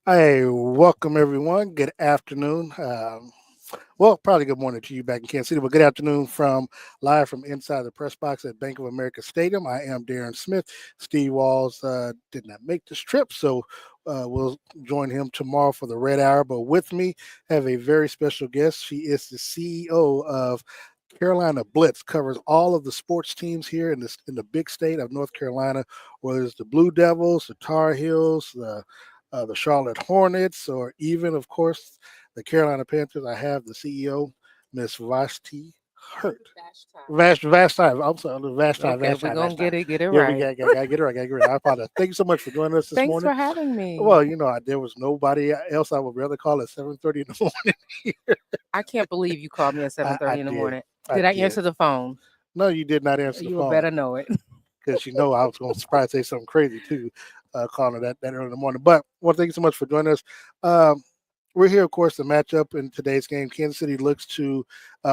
Hey, welcome everyone. Good afternoon. Well, probably good morning to you back in Kansas City, but good afternoon from live from inside the press box at Bank of America Stadium. I am Darren Smith. Steve Walls did not make this trip, so we'll join him tomorrow for the Red Hour. But with me, have a very special guest. She is the CEO of Carolina Blitz, covers all of the sports teams here in the big state of North Carolina, whether it's the Blue Devils, the Tar Heels, the Charlotte Hornets, or even, of course, the Carolina Panthers. I have the CEO, Miss Vashti Hurt. Vashti. I'm sorry, Vashti, Okay, we're Vashti, gonna Vashti. get it Yeah, we right. got to get it right. Got to get it right. I apologize. Thank you so much for joining us this Thanks morning. for having me. Well, there was nobody else I would rather call at 7:30 in the morning. I can't believe you called me at I, 7:30 I in the did. morning. I Did I did. answer the phone? No, you did not answer the You would phone better know it. because I was going to probably say something crazy too, calling that early in the morning. But well, thank you so much for joining us. Um, we're here, of course, to match up in today's game. Kansas City looks to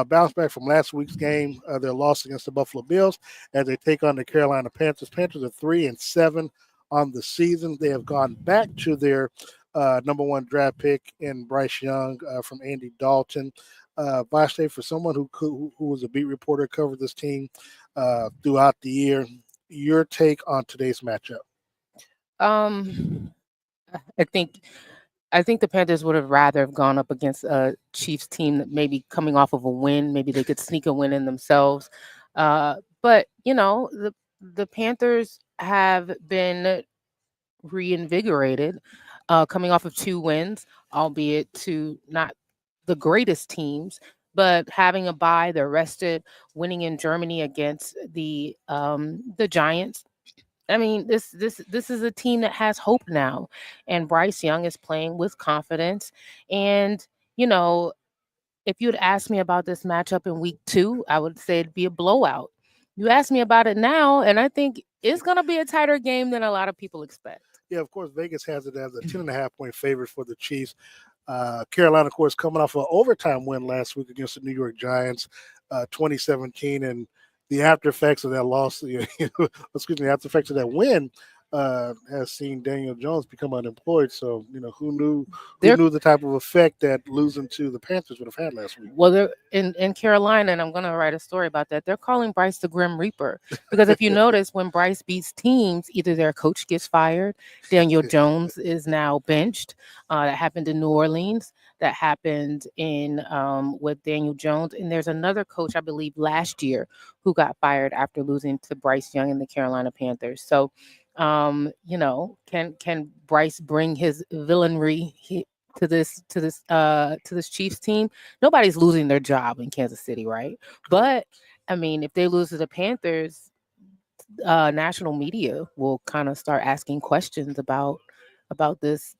bounce back from last week's game, their loss against the Buffalo Bills, as they take on the Carolina Panthers. Panthers are 3-7 on the season. They have gone back to their number one draft pick in Bryce Young from Andy Dalton. Vashti, for someone who was a beat reporter, covered this team throughout the year. Your take on today's matchup? Um, I think I think the Panthers would have rather have gone up against a Chiefs team that maybe coming off of a win, maybe they could sneak a win in themselves. But the Panthers have been reinvigorated, coming off of two wins, albeit to not the greatest teams, but having a bye, they're rested, winning in Germany against the Giants. I mean, this is a team that has hope now, and Bryce Young is playing with confidence. And you know, if you'd asked me about this matchup in week two, I would say it'd be a blowout. You ask me about it now, and I think it's going to be a tighter game than a lot of people expect. Yeah, of course, Vegas has it as a 10.5 point favorite for the Chiefs. Carolina, of course, coming off an overtime win last week against the New York Giants, 2017, and the after effects of that loss, excuse me, the after effects of that win has seen Daniel Jones become unemployed. So, who They're knew the type of effect that losing to the Panthers would have had last week. Well, they're in Carolina, and I'm going to write a story about that. They're calling Bryce the Grim Reaper because if you notice, when Bryce beats teams, either their coach gets fired, Daniel Jones is now benched. That happened in New Orleans. That happened in with Daniel Jones, and there's another coach I believe last year who got fired after losing to Bryce Young and the Carolina Panthers. So, can Bryce bring his villainry to this Chiefs team? Nobody's losing their job in Kansas City, right? But I mean, if they lose to the Panthers, national media will kind of start asking questions about this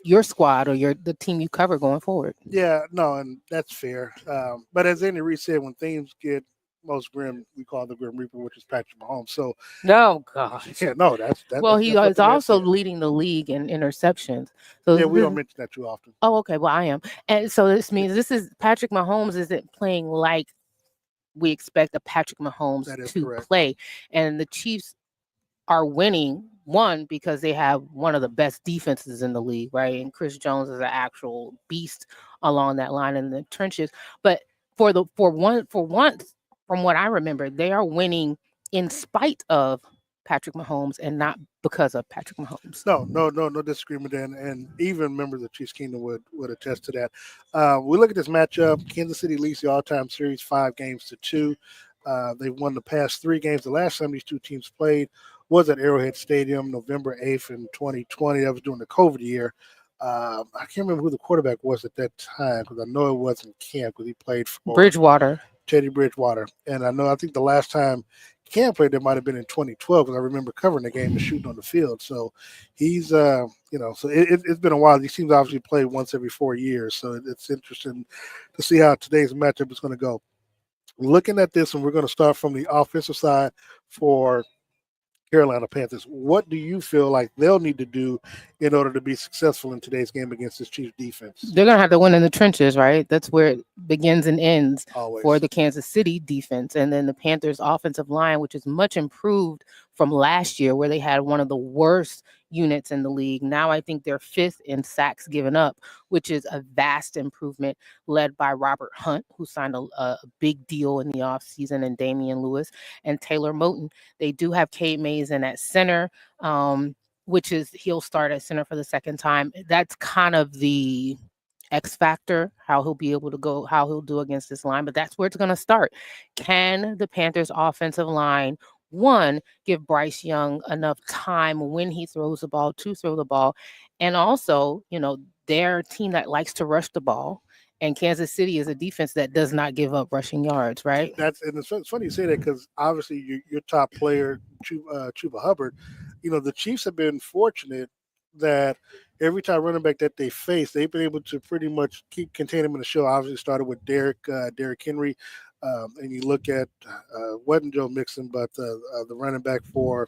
your squad or the team you cover going forward. Yeah, no, and that's fair. But as Andy Reid said, when things get most grim, we call the Grim Reaper, which is Patrick Mahomes. So, No, gosh. yeah, no, that's that, Well, that's, he that's what is the man also said. leading the league in interceptions. So Yeah, we this, don't mention that too often. oh, okay. Well, I am, and so this means this is Patrick Mahomes isn't playing like we expect a Patrick Mahomes That is to correct. play, and the Chiefs are winning one because they have one of the best defenses in the league, right? And Chris Jones is an actual beast along that line in the trenches. But for once, from what I remember, they are winning in spite of Patrick Mahomes and not because of Patrick Mahomes. No, no, no, no disagreement. And even members of Chiefs Kingdom would attest to that. We look at this matchup. Kansas City leads the all-time series 5-2. They've won the past 3 games. The last time these two teams played was at Arrowhead Stadium, November 8th in 2020. That was during the COVID year. I can't remember who the quarterback was at that time because I know it wasn't Cam because he played for Bridgewater. Teddy Bridgewater. And I think the last time Cam played there might have been in 2012 because I remember covering the game and shooting on the field. So he's, so it's been a while. These teams obviously play once every 4 years. So it's interesting to see how today's matchup is going to go. Looking at this, and we're going to start from the offensive side for Carolina Panthers. What do you feel like they'll need to do in order to be successful in today's game against this Chiefs defense? They're gonna have to win in the trenches, right? That's where it begins and ends for Always. the Kansas City defense, and then the Panthers' offensive line, which is much improved from last year, where they had one of the worst units in the league. Now I think they're fifth in sacks given up, which is a vast improvement, led by Robert Hunt, who signed a big deal in the offseason, and Damian Lewis and Taylor Moton. They do have Cade Mays in at center, which is he'll start at center for the second time. That's kind of the X factor, how he'll be able to go, how he'll do against this line, but that's where it's going to start. Can the Panthers offensive line, one, give Bryce Young enough time when he throws the ball to throw the ball? And also, they're a team that likes to rush the ball, and Kansas City is a defense that does not give up rushing yards, right? And it's funny you say that because obviously your top player, Chuba Hubbard, the Chiefs have been fortunate that every time running back that they face, they've been able to pretty much keep contain him in the show. Obviously, started with Derrick Henry, and you look at wasn't Joe Mixon, but the running back for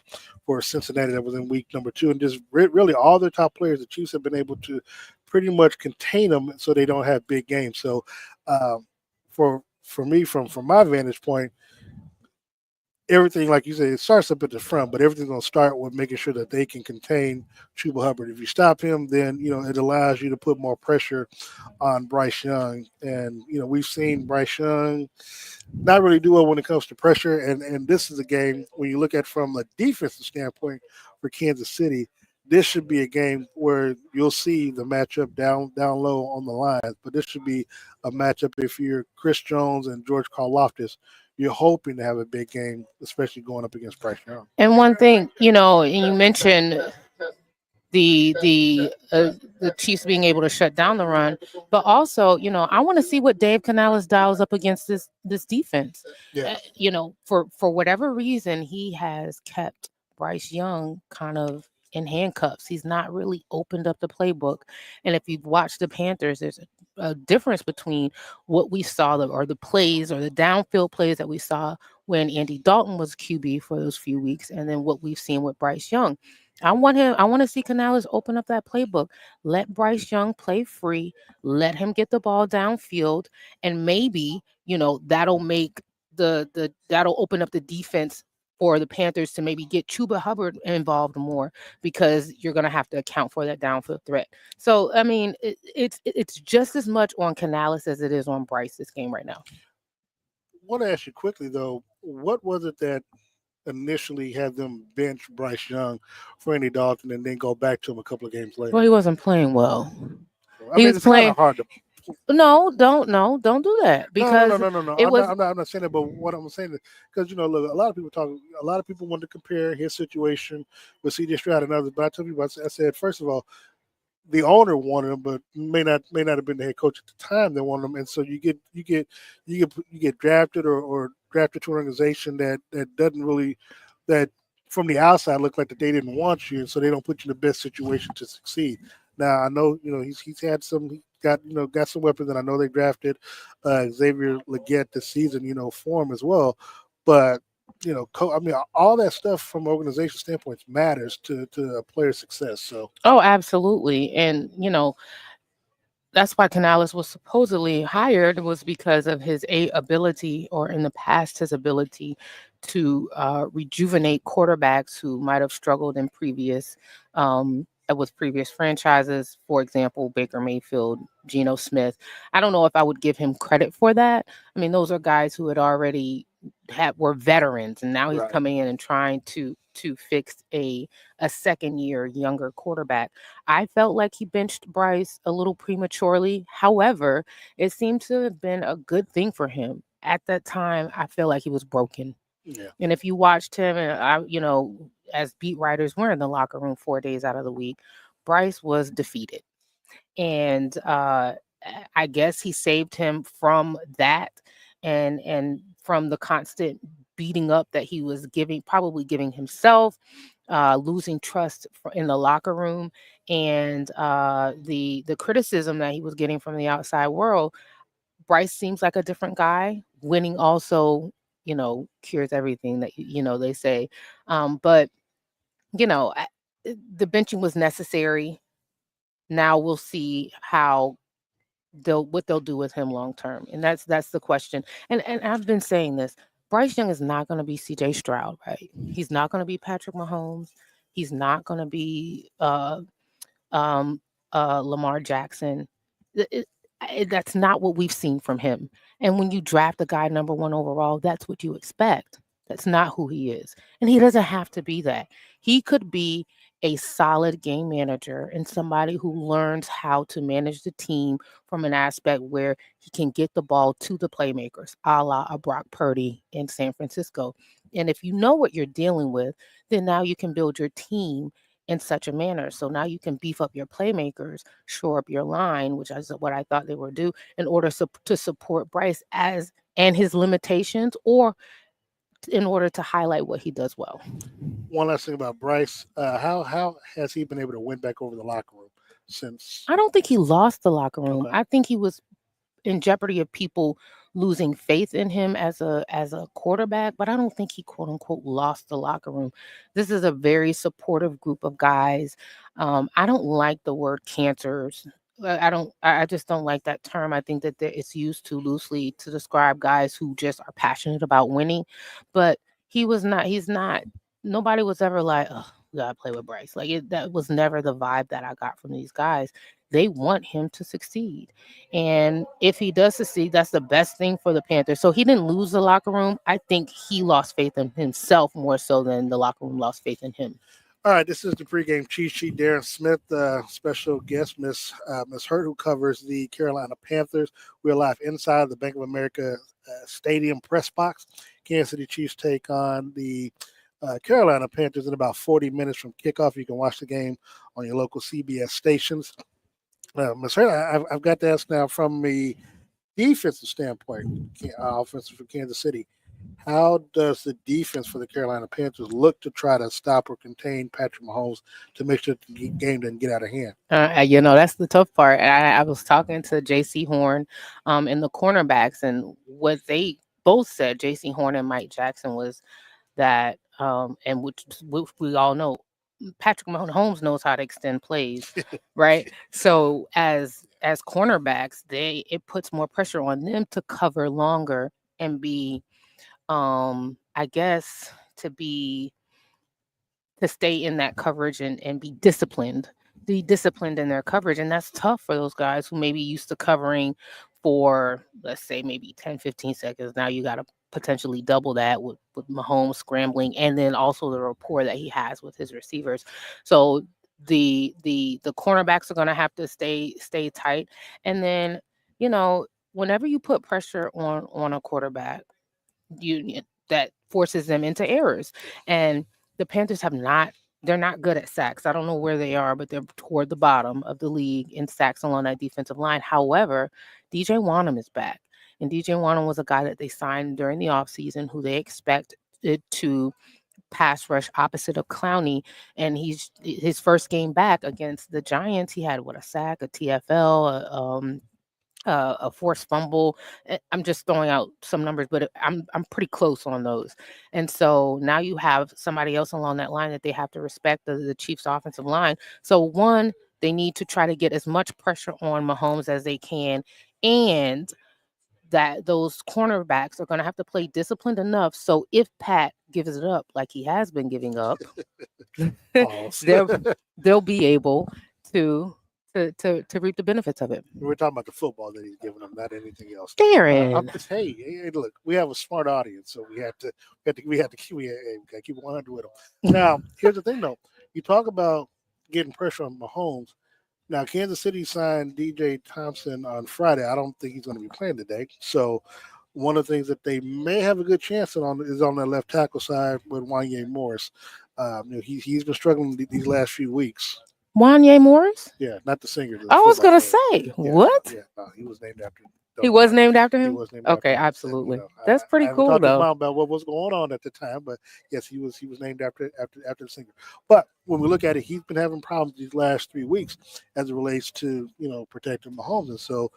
Cincinnati that was in week number 2, and just really all their top players, the Chiefs have been able to pretty much contain them so they don't have big games. So for me, from my vantage point, everything, like you said, it starts up at the front, but everything's going to start with making sure that they can contain Chuba Hubbard. If you stop him, then, it allows you to put more pressure on Bryce Young. And, we've seen Bryce Young not really do well when it comes to pressure. And this is a game, when you look at from a defensive standpoint for Kansas City, this should be a game where you'll see the matchup down low on the line. But this should be a matchup if you're Chris Jones and George Karlaftis. You're hoping to have a big game, especially going up against Bryce Young. And one thing, and you mentioned the Chiefs being able to shut down the run, but also, I want to see what Dave Canales dials up against this defense. Yeah. For whatever reason, he has kept Bryce Young kind of in handcuffs. He's not really opened up the playbook. And if you've watched the Panthers, there's a difference between what we saw, or the plays or the downfield plays that we saw when Andy Dalton was QB for those few weeks, and then what we've seen with Bryce Young. I want to see Canales open up that playbook. Let Bryce Young play free. Let him get the ball downfield, and maybe that'll make that'll open up the defense for the Panthers to maybe get Chuba Hubbard involved more, because you're going to have to account for that downfield threat. So, I mean, it's just as much on Canales as it is on Bryce this game right now. I want to ask you quickly, though, what was it that initially had them bench Bryce Young for Andy Dalton and then go back to him a couple of games later? Well, he wasn't playing well. It's kind of hard to. No, don't do that, because no. I'm not saying that, but what I'm saying is because look, a lot of people want to compare his situation with C.J. Stroud and others. But I tell people, I said, first of all, the owner wanted him, but may not have been the head coach at the time that wanted him, and so you get drafted or drafted to an organization that doesn't really, that from the outside look like that they didn't want you, and so they don't put you in the best situation to succeed. Now I know he's had some. Got some weapons, and I know they drafted Xavier Legette this season, for him as well. But all that stuff from an organization standpoint matters to a player's success. So, absolutely, and that's why Canales was supposedly hired, was because of his ability, or in the past, his ability to rejuvenate quarterbacks who might have struggled in previous with previous franchises. For example, Baker Mayfield, Geno Smith. I don't know if I would give him credit for that. I mean, those are guys who had already were veterans, and now he's coming in and trying to fix a second year younger quarterback. I felt like he benched Bryce a little prematurely. However, it seemed to have been a good thing for him. At that time, I feel like he was broken. Yeah. And if you watched him, and as beat writers, we're in the locker room 4 days out of the week, Bryce was defeated. And I guess he saved him from that, and from the constant beating up that he was probably giving himself, losing trust in the locker room, and the criticism that he was getting from the outside world. Bryce seems like a different guy. Winning also, cures everything, that they say. But the benching was necessary. Now we'll see what they'll do with him long term, and that's the question. And I've been saying this: Bryce Young is not going to be C.J. Stroud, right? He's not going to be Patrick Mahomes. He's not going to be Lamar Jackson. That's not what we've seen from him. And when you draft a guy number 1 overall, that's what you expect. That's not who he is. And he doesn't have to be that. He could be a solid game manager and somebody who learns how to manage the team from an aspect where he can get the ball to the playmakers, a la a Brock Purdy in San Francisco. And if you know what you're dealing with, then now you can build your team in such a manner. So now you can beef up your playmakers, shore up your line, which is what I thought they would do in order to support Bryce and his limitations, or in order to highlight what he does well. One last thing about Bryce, how has he been able to win back over the locker room since? I don't think he lost the locker room. Okay. I think he was in jeopardy of people losing faith in him as a quarterback, but I don't think he quote unquote lost the locker room. This is a very supportive group of guys. I don't like the word cancers. I just don't like that term. I think that it's used too loosely to describe guys who just are passionate about winning. But he's not, nobody was ever like, oh, we gotta play with Bryce. That was never the vibe that I got from these guys. They want him to succeed. And if he does succeed, that's the best thing for the Panthers. So he didn't lose the locker room. I think he lost faith in himself more so than the locker room lost faith in him. All right, this is the pregame cheat sheet. Darren Smith, special guest, Miss Hurt, who covers the Carolina Panthers. We're live inside the Bank of America Stadium press box. Kansas City Chiefs take on the Carolina Panthers in about 40 minutes from kickoff. You can watch the game on your local CBS stations. Ms. Hurt, I've got to ask now from the defensive standpoint, offensive for Kansas City, how does the defense for the Carolina Panthers look to try to stop or contain Patrick Mahomes to make sure the game doesn't get out of hand? That's the tough part. I was talking to J.C. Horn and the cornerbacks, and what they both said, J.C. Horn and Mike Jackson, was that, and which we all know, Patrick Mahomes knows how to extend plays, right? So as cornerbacks, it puts more pressure on them to cover longer and be, I guess, to stay in that coverage and be disciplined in their coverage. And that's tough for those guys who may be used to covering for, let's say, maybe 10, 15 seconds. Now you got to potentially double that with Mahomes scrambling, and then also the rapport that he has with his receivers. So the cornerbacks are going to have to stay tight. And then, whenever you put pressure on a quarterback, that forces them into errors. And the Panthers they're not good at sacks. I don't know where they are, but they're toward the bottom of the league in sacks along that defensive line. However, DJ Wanham is back. And DJ Wanham was a guy that they signed during the offseason who they expected to pass rush opposite of Clowney. And his first game back against the Giants, he had a sack, a TFL, a forced fumble. I'm just throwing out some numbers, but I'm pretty close on those. And so now you have somebody else along that line that they have to respect, the Chiefs offensive line. So one, they need to try to get as much pressure on Mahomes as they can, and that those cornerbacks are going to have to play disciplined enough. So if Pat gives it up like he has been giving up, they'll be able to reap the benefits of it. We're talking about the football that he's giving them, not anything else. Darren, hey, look, we have a smart audience, so we have to keep 100 with them. Now, here's the thing, though. You talk about getting pressure on Mahomes. Now, Kansas City signed DJ Thompson on Friday. I don't think he's going to be playing today. So, one of the things that they may have a good chance on is on the left tackle side with Wanye Morris. He's been struggling these last few weeks. Wanye Morris? Yeah, not the singer. I was going to say, what? Yeah, no, he was named after him. He was named after him? He was named okay, after him. absolutely. That's pretty cool, though. I though. about what was going on at the time, but yes, he was named after the singer. But when we look at it, he's been having problems these last 3 weeks as it relates to protecting Mahomes, and so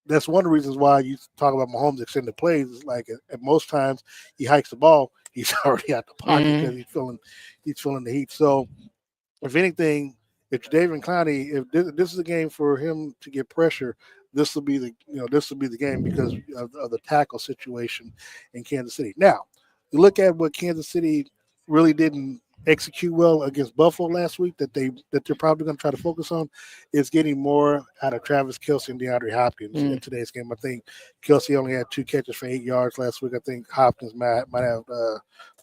that's one of the reasons why you talk about Mahomes extended plays. Is like at most times he hikes the ball, he's already out the pocket because he's feeling the heat. So if anything, if David Clowney, if this is a game for him to get pressure, this will be the game because of the tackle situation in Kansas City. Now, you look at what Kansas City really didn't execute well against Buffalo last week that they're probably going to try to focus on is getting more out of Travis Kelsey and DeAndre Hopkins in Mm. today's game. I think Kelsey only had 2 catches for 8 yards last week. I think Hopkins might have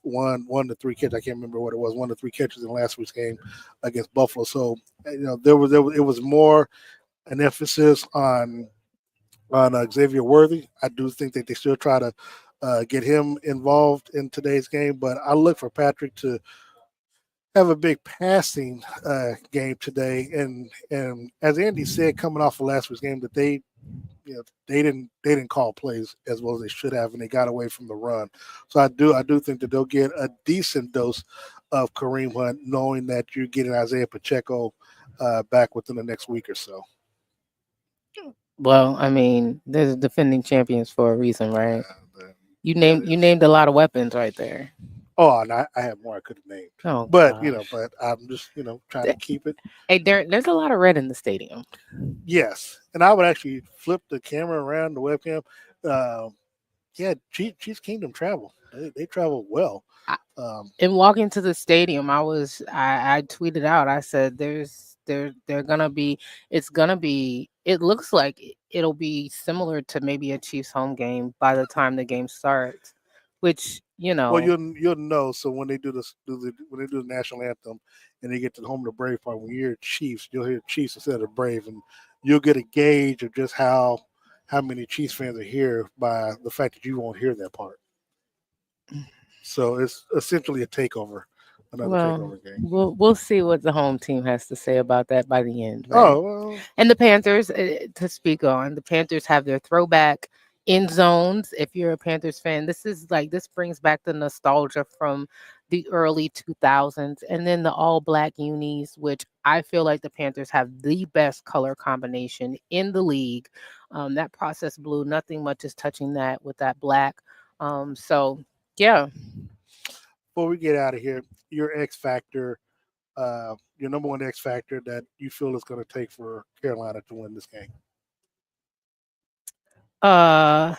one to three catches. I can't remember what it was. 1 to 3 catches in last week's game against Buffalo. So it was more an emphasis on Xavier Worthy. I do think that they still try to get him involved in today's game, but I look for Patrick to have a big passing game today. And as Andy said, coming off of last week's game, that they didn't call plays as well as they should have, and they got away from the run. So I do think that they'll get a decent dose of Kareem Hunt, knowing that you're getting Isaiah Pacheco back within the next week or so. Well, I mean, there's defending champions for a reason, right? Uh, You named a lot of weapons right there. Oh, and I have more I could have named, Oh but gosh. but I'm just trying to keep it. Hey, there's a lot of red in the stadium. Yes, and I would actually flip the camera around the webcam. Uh, yeah, Chiefs Kingdom travel. They travel well. I, Um, in walking to the stadium, I tweeted out. I said, they're gonna be. It's gonna be. It looks like it'll be similar to maybe a Chiefs home game by the time the game starts, which well, you'll know. So when they do this, when they do the national anthem, and they get to the home of the Brave part, when you hear Chiefs, you'll hear Chiefs instead of Brave, and you'll get a gauge of just how many Chiefs fans are here by the fact that you won't hear that part. So it's essentially a takeover, another Well, takeover game. we'll see what the home team has to say about that by the end, right? Oh well, And the Panthers, to speak on, the Panthers have their throwback end zones. If you're a Panthers fan, this brings back the nostalgia from the early 2000s, and then the all black unis, which I feel like the Panthers have the best color combination in the league. That process blue, nothing much is touching that with that black. So yeah. before we get out of here, your X factor, your number one X factor that you feel is going to take for Carolina to win this game. Uh,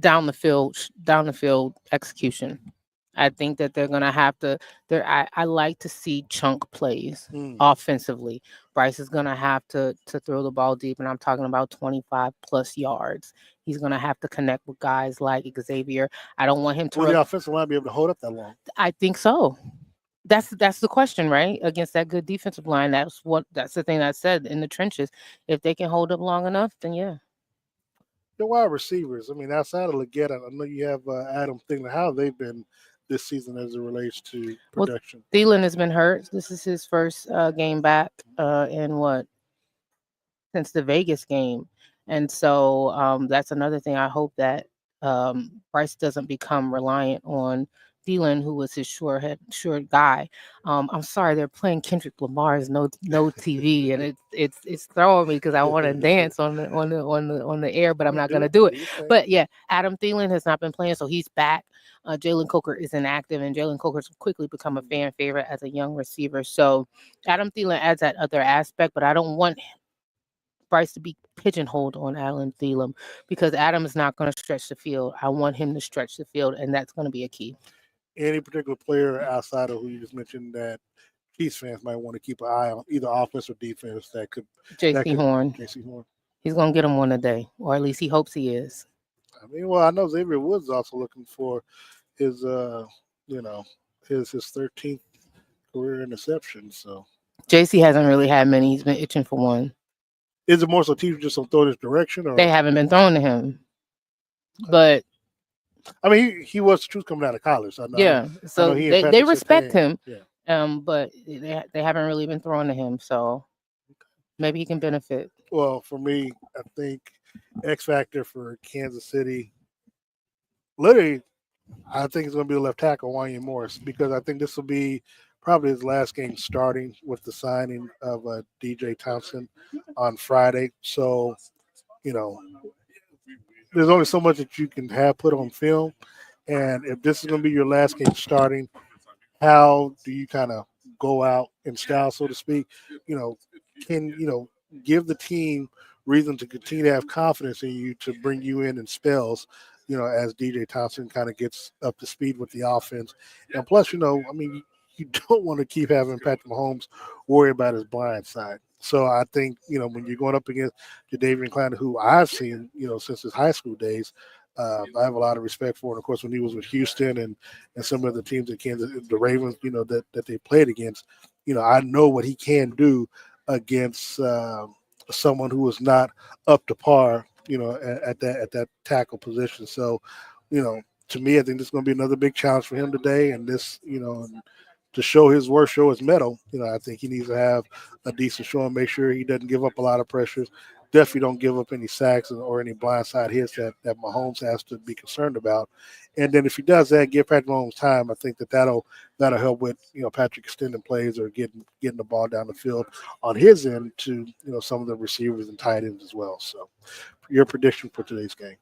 down the field execution. I think that they're gonna have to. I like to see chunk plays Mm. offensively. Bryce is gonna have to throw the ball deep, and I'm talking about 25 plus yards. He's gonna have to connect with guys like Xavier. I don't want him to. Will the offensive line be able to hold up that long? I think so. That's the question, right? Against that good defensive line, that's the thing I said in the trenches. If they can hold up long enough, then yeah. Your wide receivers. I mean, outside of Leggett, I know you have Adam Thielen. How have they been this season as it relates to Well, production? Thielen has been hurt. This is his first game back in what since the Vegas game. And so that's another thing. I hope that Bryce doesn't become reliant on Thielen, who was his sure guy. I'm sorry, they're playing Kendrick Lamar's no TV, and it's throwing me because I want to dance on the air, but I'm not gonna do it. But yeah, Adam Thielen has not been playing, so he's back. Jalen Coker is inactive, and Jalen Coker's quickly become a fan favorite as a young receiver. So Adam Thielen adds that other aspect, but I don't want Bryce to be pigeonholed on Adam Thielen because Adam is not going to stretch the field. I want him to stretch the field, and that's going to be a key. Any particular player outside of who you just mentioned that Chiefs fans might want to keep an eye on, either offense or defense, that could J.C. Horn. J.C. Horn. He's going to get him one a day, or at least he hopes he is. I mean, well, I know Xavier Woods also looking for his, his 13th career interception. So J.C. hasn't really had many. He's been itching for one. is it more so teams just don't throw this direction, or They haven't been thrown to him, but I mean, he was the truth coming out of college. So yeah, so they respect him. Yeah. But they haven't really been thrown to him, so maybe he can benefit. Well, for me, I think X factor for Kansas City. Literally, I think it's going to be the left tackle Wanya Morris because I think this will be probably his last game starting with the signing of DJ Thompson on Friday. So, there's only so much that you can have put on film. And if this is going to be your last game starting, how do you kind of go out in style, so to speak? Can give the team reason to continue to have confidence in you to bring you in spells, as DJ Thompson kind of gets up to speed with the offense. And plus, I mean, you don't want to keep having Patrick Mahomes worry about his blind side. So I think, when you're going up against Jadeveon Clowney, who I've seen, since his high school days, I have a lot of respect for. And of course, when he was with Houston and some of the teams in Kansas, the Ravens, that they played against, I know what he can do against someone who is not up to par, at that tackle position. So, to me, I think this is going to be another big challenge for him today. And this, to show his worth, show his mettle, I think he needs to have a decent show and make sure he doesn't give up a lot of pressures. Definitely don't give up any sacks or any blindside hits that Mahomes has to be concerned about. And then if he does that, give Patrick Mahomes time. I think that'll help with Patrick extending plays or getting the ball down the field on his end to some of the receivers and tight ends as well. So, your prediction for today's game?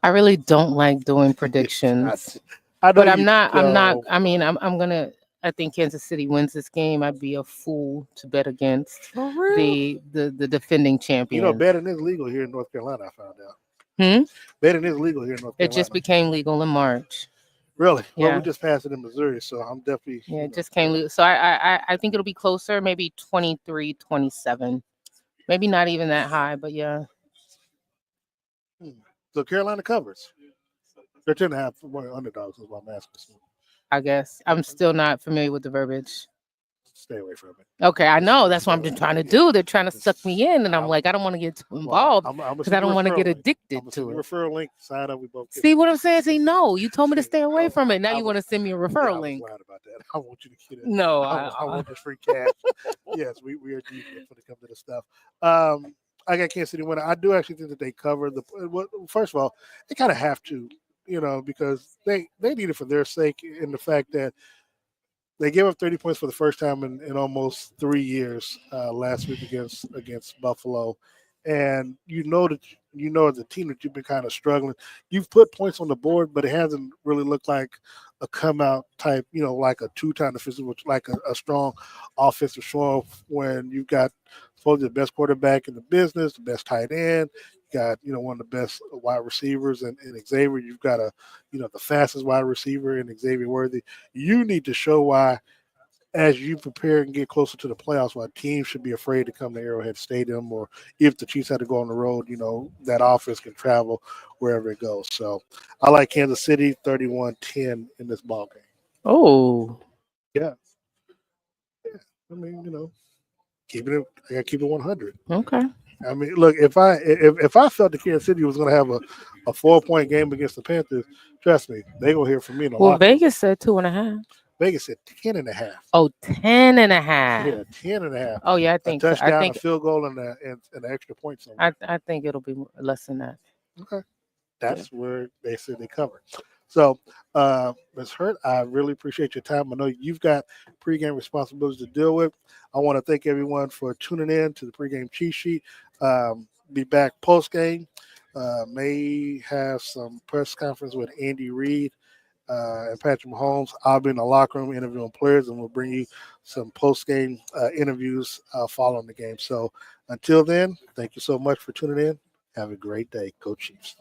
I really don't like doing predictions. I know But you I'm not. don't. I mean, I'm gonna. I think Kansas City wins this game. I'd be a fool to bet against For real? the defending champion. Betting is legal here in North Carolina. I found out. Betting is legal here in North Carolina. It just became legal in March. Really? Well, Yeah. we just passed it in Missouri, so I'm definitely. Yeah, it just came legal. So I think it'll be closer, maybe 23-27. Maybe not even that high, but yeah. So Carolina covers. They're 10.5 underdogs is what I'm asking. I guess I'm still not familiar with the verbiage. Stay away from it. Okay, I know. That's what I'm trying to do. They're trying to suck me in, and I'm like, I don't want to get too involved because I don't want to get addicted to it. Referral link. Sign up. We both. See what I'm saying? See, no, you told me to stay away from it. Now you want to send me a referral link. I was about that. I want you to get it. No, I want this free cash. Yes, we are deep when it comes to this stuff. I got Kansas City winning. I do actually think that they cover the. First of all, they kind of have to, because they need it for their sake in the fact that they gave up 30 points for the first time in almost 3 years last week against Buffalo, and as a team that you've been kind of struggling. You've put points on the board, but it hasn't really looked like a come out type, like a two-time defensive, like a strong offensive show when you've got supposedly the best quarterback in the business, the best tight end. You got, one of the best wide receivers in Xavier. You've got the fastest wide receiver in Xavier Worthy. You need to show why, as you prepare and get closer to the playoffs, why teams should be afraid to come to Arrowhead Stadium, or if the Chiefs had to go on the road, that offense can travel wherever it goes. So I like Kansas City 31-10 in this ball game. Oh. Yeah. I mean, I gotta keep it 100. Okay. I mean, look, if I felt that Kansas City was going to have a 4-point game against the Panthers, trust me, they're going to hear from me in a lot. Well, Vegas said 2.5. Vegas said 10.5. Oh, 10.5. Yeah, 10.5. Oh, yeah, I think a touchdown, I think a field goal, and an extra point somewhere. I think it'll be less than that. Okay. That's where they said they cover. So, Ms. Hurt, I really appreciate your time. I know you've got pregame responsibilities to deal with. I want to thank everyone for tuning in to the pregame cheat sheet. Be back post-game. May have some press conference with Andy Reid and Patrick Mahomes. I'll be in the locker room interviewing players, and we'll bring you some post-game interviews following the game. So until then, thank you so much for tuning in. Have a great day. Go Chiefs.